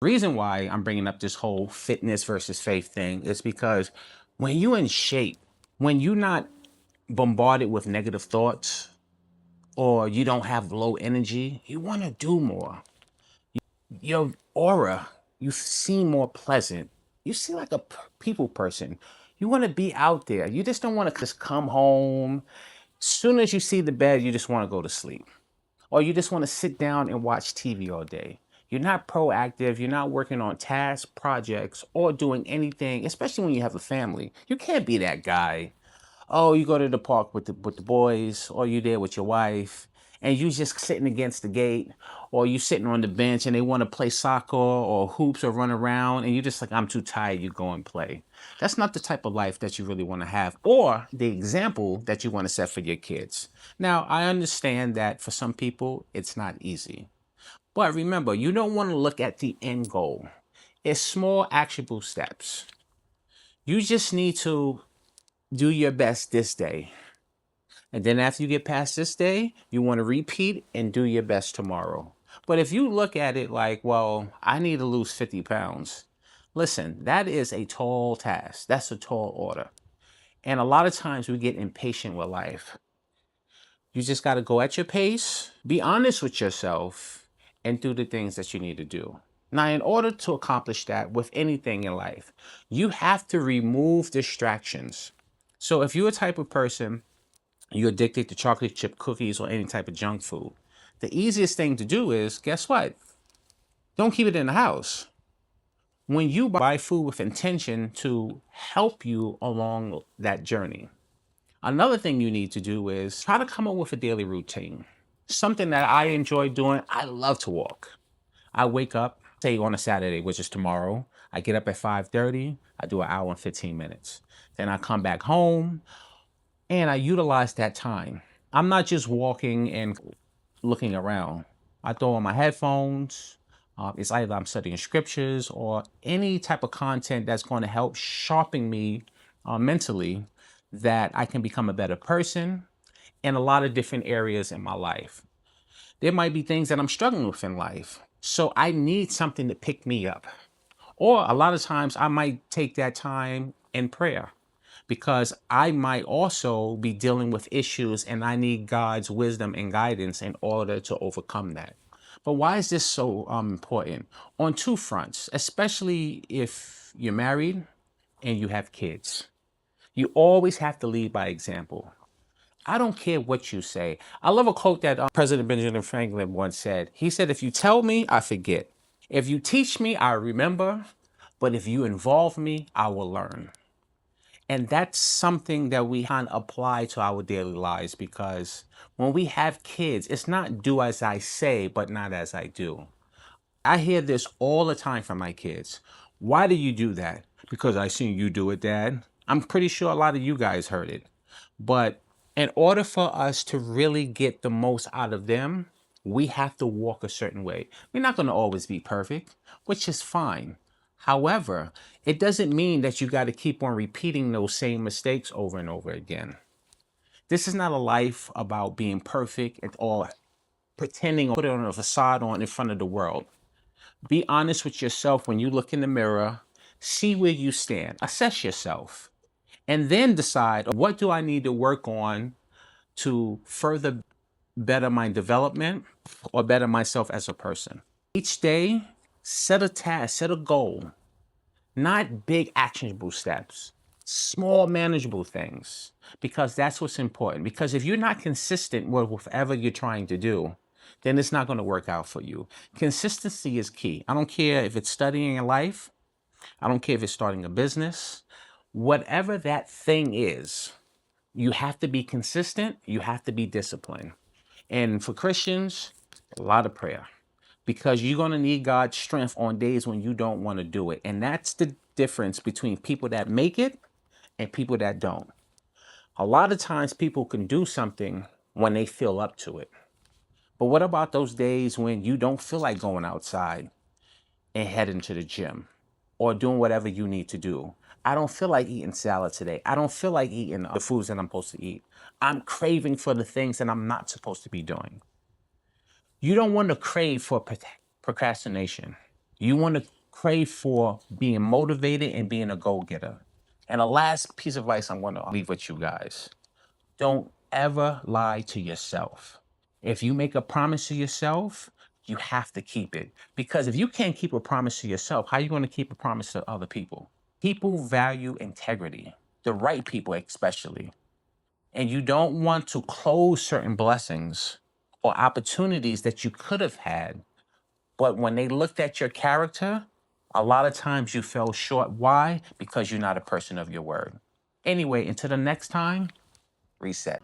Reason why I'm bringing up this whole fitness versus faith thing is because when you in shape, when you're not bombarded with negative thoughts or you don't have low energy, you want to do more. Your aura, you seem more pleasant. You seem like a people person. You want to be out there. You just don't want to just come home. Soon as you see the bed, you just want to go to sleep. Or you just want to sit down and watch TV all day. You're not proactive. You're not working on tasks, projects, or doing anything, especially when you have a family. You can't be that guy. Oh, you go to the park with the boys, or you there with your wife, and you just sitting against the gate, or you sitting on the bench and they want to play soccer or hoops or run around, and you just like, I'm too tired, you go and play. That's not the type of life that you really want to have, or the example that you want to set for your kids. Now, I understand that for some people, it's not easy. But remember, you don't want to look at the end goal. It's small, actionable steps. You just need to do your best this day. And then after you get past this day, you want to repeat and do your best tomorrow. But if you look at it like, well, I need to lose 50 pounds, listen, that is a tall task. That's a tall order. And a lot of times we get impatient with life. You just got to go at your pace, be honest with yourself, and do the things that you need to do. Now, in order to accomplish that with anything in life, you have to remove distractions. So if you're a type of person, you're addicted to chocolate chip cookies or any type of junk food, the easiest thing to do is, guess what? Don't keep it in the house. When you buy food with intention to help you along that journey, another thing you need to do is try to come up with a daily routine. Something that I enjoy doing, I love to walk. I wake up, say on a Saturday, which is tomorrow. I get up at 5:30, I do an hour and 15 minutes. Then I come back home and I utilize that time. I'm not just walking and looking around. I throw on my headphones. It's either I'm studying scriptures or any type of content that's going to help sharpen me mentally, that I can become a better person in a lot of different areas in my life. There might be things that I'm struggling with in life. So I need something to pick me up. Or a lot of times I might take that time in prayer because I might also be dealing with issues and I need God's wisdom and guidance in order to overcome that. But why is this so important? On two fronts, especially if you're married and you have kids. You always have to lead by example. I don't care what you say. I love a quote that President Benjamin Franklin once said. He said, if you tell me, I forget. If you teach me, I remember. But if you involve me, I will learn. And that's something that we can apply to our daily lives because when we have kids, it's not do as I say, but not as I do. I hear this all the time from my kids. Why do you do that? Because I seen you do it, Dad. I'm pretty sure a lot of you guys heard it. But in order for us to really get the most out of them, we have to walk a certain way. We're not going to always be perfect, which is fine. However, it doesn't mean that you got to keep on repeating those same mistakes over and over again. This is not a life about being perfect or pretending or putting on a facade on in front of the world. Be honest with yourself when you look in the mirror, see where you stand, assess yourself, and then decide what do I need to work on to further better my development or better myself as a person. Each day, set a task, set a goal, not big actionable steps, small manageable things, because that's what's important. Because if you're not consistent with whatever you're trying to do, then it's not going to work out for you. Consistency is key. I don't care if it's studying in life, I don't care if it's starting a business, whatever that thing is, you have to be consistent, you have to be disciplined. And for Christians, a lot of prayer because you're going to need God's strength on days when you don't want to do it. And that's the difference between people that make it and people that don't. A lot of times people can do something when they feel up to it. But what about those days when you don't feel like going outside and heading to the gym or doing whatever you need to do? I don't feel like eating salad today. I don't feel like eating the foods that I'm supposed to eat. I'm craving for the things that I'm not supposed to be doing. You don't want to crave for procrastination. You want to crave for being motivated and being a go-getter. And the last piece of advice I'm going to leave with you guys: don't ever lie to yourself. If you make a promise to yourself, you have to keep it. Because if you can't keep a promise to yourself, how are you going to keep a promise to other people? People value integrity, the right people especially. And you don't want to close certain blessings or opportunities that you could have had. But when they looked at your character, a lot of times you fell short. Why? Because you're not a person of your word. Anyway, until the next time, reset.